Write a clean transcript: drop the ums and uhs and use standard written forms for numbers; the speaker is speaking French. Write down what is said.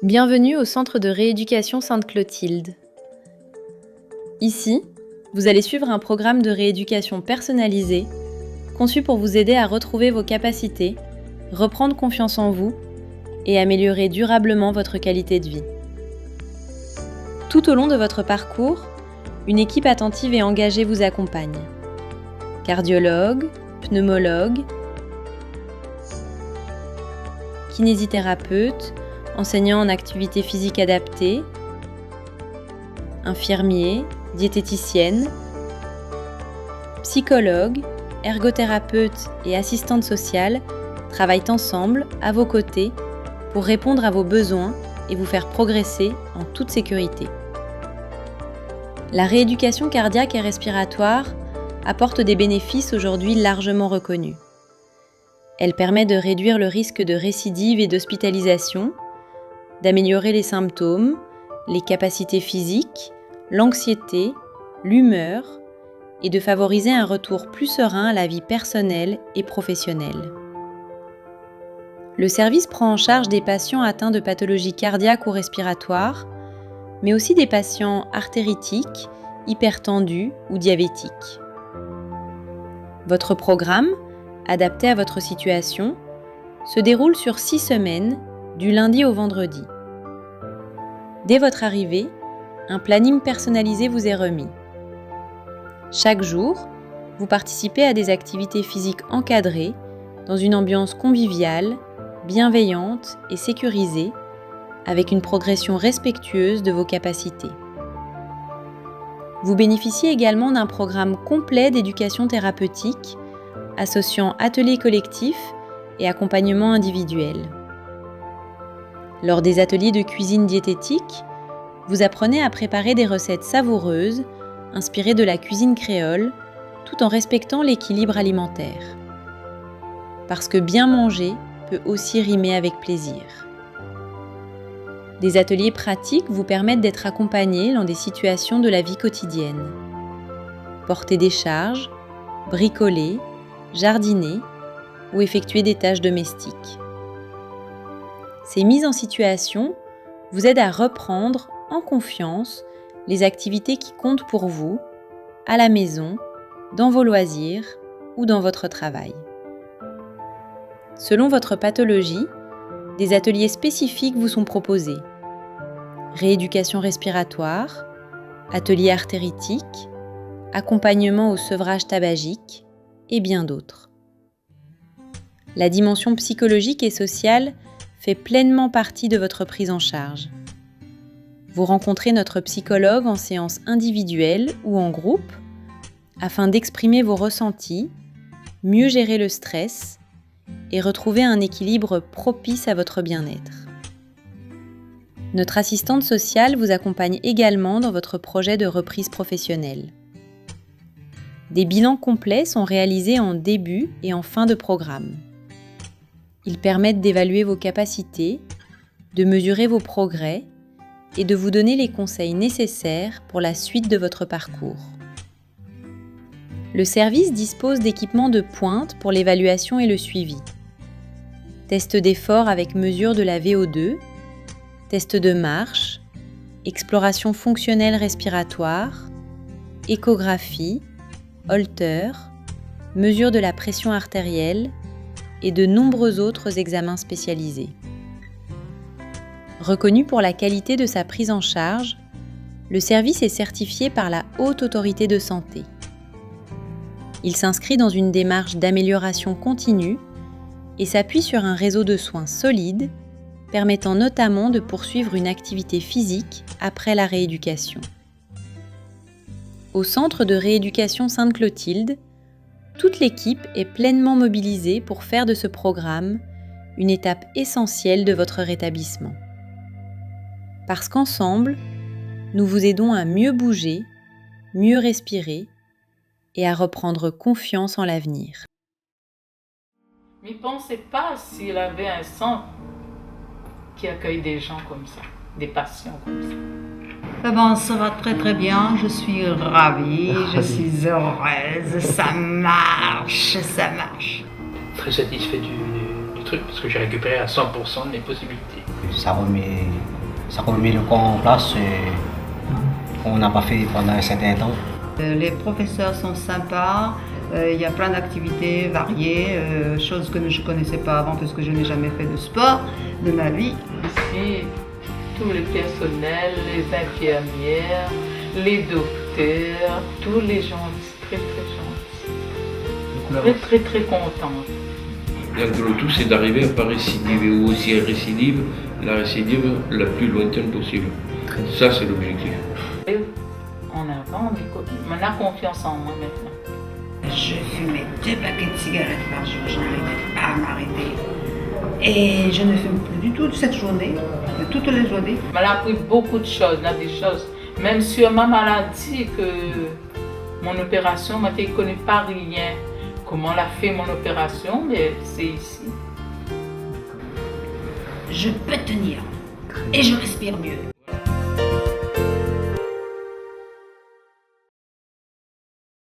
Bienvenue au Centre de rééducation Sainte-Clotilde. Ici, vous allez suivre un programme de rééducation personnalisé, conçu pour vous aider à retrouver vos capacités, reprendre confiance en vous et améliorer durablement votre qualité de vie. Tout au long de votre parcours, une équipe attentive et engagée vous accompagne. Cardiologue, pneumologue, kinésithérapeute, enseignant en activité physique adaptée, infirmier, diététicienne, psychologue, ergothérapeute et assistante sociale travaillent ensemble, à vos côtés, pour répondre à vos besoins et vous faire progresser en toute sécurité. La rééducation cardiaque et respiratoire apporte des bénéfices aujourd'hui largement reconnus. Elle permet de réduire le risque de récidive et d'hospitalisation, d'améliorer les symptômes, les capacités physiques, l'anxiété, l'humeur et de favoriser un retour plus serein à la vie personnelle et professionnelle. Le service prend en charge des patients atteints de pathologies cardiaques ou respiratoires, mais aussi des patients artéritiques, hypertendus ou diabétiques. Votre programme, adapté à votre situation, se déroule sur 6 semaines, du lundi au vendredi. Dès votre arrivée, un planning personnalisé vous est remis. Chaque jour, vous participez à des activités physiques encadrées dans une ambiance conviviale, bienveillante et sécurisée, avec une progression respectueuse de vos capacités. Vous bénéficiez également d'un programme complet d'éducation thérapeutique, associant ateliers collectifs et accompagnement individuel. Lors des ateliers de cuisine diététique, vous apprenez à préparer des recettes savoureuses, inspirées de la cuisine créole, tout en respectant l'équilibre alimentaire. Parce que bien manger peut aussi rimer avec plaisir. Des ateliers pratiques vous permettent d'être accompagné dans des situations de la vie quotidienne. Porter des charges, bricoler, jardiner ou effectuer des tâches domestiques. Ces mises en situation vous aident à reprendre en confiance les activités qui comptent pour vous, à la maison, dans vos loisirs ou dans votre travail. Selon votre pathologie, des ateliers spécifiques vous sont proposés. Rééducation respiratoire, atelier artéritique, accompagnement au sevrage tabagique et bien d'autres. La dimension psychologique et sociale fait pleinement partie de votre prise en charge. Vous rencontrez notre psychologue en séance individuelle ou en groupe afin d'exprimer vos ressentis, mieux gérer le stress et retrouver un équilibre propice à votre bien-être. Notre assistante sociale vous accompagne également dans votre projet de reprise professionnelle. Des bilans complets sont réalisés en début et en fin de programme. Ils permettent d'évaluer vos capacités, de mesurer vos progrès et de vous donner les conseils nécessaires pour la suite de votre parcours. Le service dispose d'équipements de pointe pour l'évaluation et le suivi. Test d'effort avec mesure de la VO2, test de marche, exploration fonctionnelle respiratoire, échographie, holter, mesure de la pression artérielle et de nombreux autres examens spécialisés. Reconnu pour la qualité de sa prise en charge, le service est certifié par la Haute Autorité de Santé. Il s'inscrit dans une démarche d'amélioration continue et s'appuie sur un réseau de soins solide, permettant notamment de poursuivre une activité physique après la rééducation. Au Centre de rééducation Sainte-Clotilde, toute l'équipe est pleinement mobilisée pour faire de ce programme une étape essentielle de votre rétablissement. Parce qu'ensemble, nous vous aidons à mieux bouger, mieux respirer et à reprendre confiance en l'avenir. Je ne pensais pas s'il avait un centre qui accueille des gens comme ça, des patients comme ça. Eh ben, ça va très très bien, je suis ravie, je suis heureuse, ça marche. Très satisfait du truc parce que j'ai récupéré à 100% de mes possibilités. Ça remet le corps en place qu'on n'a pas fait pendant un certain temps. Les professeurs sont sympas, il y a plein d'activités variées, choses que je ne connaissais pas avant parce que je n'ai jamais fait de sport de ma vie. Ici, tous les personnels, les infirmières, les docteurs, tous les gens très gentils. Très contents. Le tout, c'est d'arriver à ne pas récidiver, ou aussi à récidive, la récidive la plus lointaine possible. Ça, c'est l'objectif. En avant, on a confiance en moi maintenant. Je fumais 2 paquets de cigarettes par jour, je n'arrivais pas à m'arrêter. Et je ne fume plus du tout cette journée, de toutes les journées. On m'a appris beaucoup de choses, des choses. Même sur ma maladie, que mon opération, je ne connais pas rien. Comment on a fait mon opération, mais c'est ici. Je peux tenir et je respire mieux.